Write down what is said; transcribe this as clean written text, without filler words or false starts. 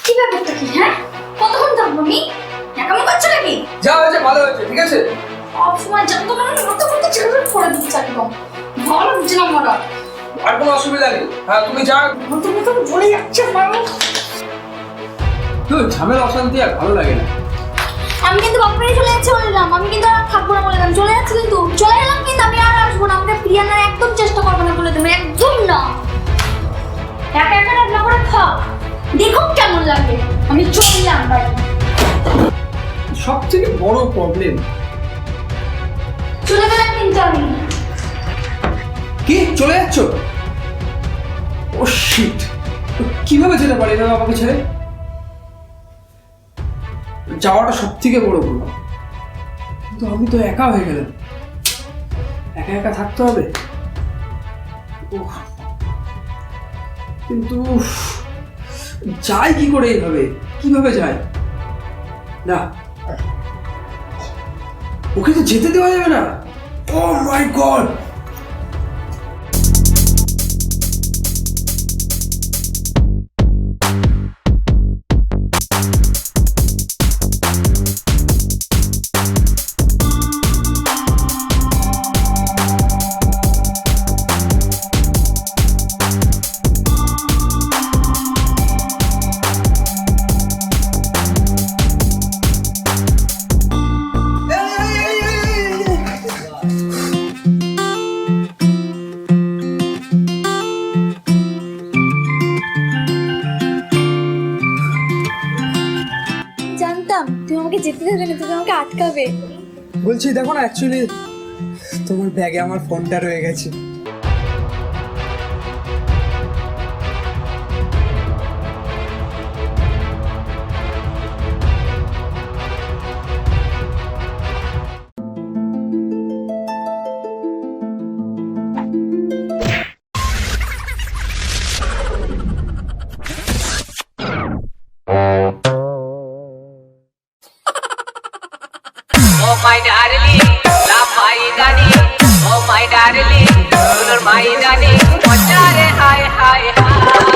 কি ব্যাপারটা কি? হ্যাঁ, কতক্ষণ থাকবো আমি? একামো করছো নাকি? যা হয়েছে ভালো হয়েছে, ঠিক আছে? সব সময় জানতো না মতো মতো ছেড়ে করে দিচ্ছে একদম। ভালো বুঝছি না মরা। আর কোনো অসুবিধা নেই। হ্যাঁ তুমি যা। মতো মতো বলে যাচ্ছে মানুষ। তুই ঝামেলা অশান্তি আর ভালো লাগে না। আমি কিন্তু বাপরে চলে যাচ্ছি বললাম, আমি কিন্তু আর থাকবো না বললাম, চলে যাচ্ছি কিন্তু চলে গেলাম কিন্তু আমি আর আসবো না। আমাকে প্রিয়ানার একদম চেষ্টা করবো না বলে দেবো, একদম না। একা একা রান্না করে থাক, দেখো কেমন লাগে। আমি চললাম বাড়ি। সব থেকে বড় প্রবলেম চলে গেলাম কিন্তু আমি। কি চলে যাচ্ছ? ও শিট, কিভাবে যেতে পারি না বাবাকে ছেড়ে? যাওয়াটা সব থেকে বড় ভুল। কিন্তু আমি তো একা হয়ে গেলাম, একা একা থাকতে হবে। উফ, কিন্তু যাই কি করে এইভাবে? কিভাবে যায়? না, ওকে তো যেতে দেওয়া যাবে না। ও মাই গড! জানতাম তুমি আমাকে যেতে দেবে না, তুমি আমাকে আটকাবে। বলছি দেখো না, অ্যাকচুয়ালি তোমার ব্যাগে আমার ফোনটা রয়ে গেছে। Oh my darling, love my darling. Oh my darling, my darling. Hi, hi, hi.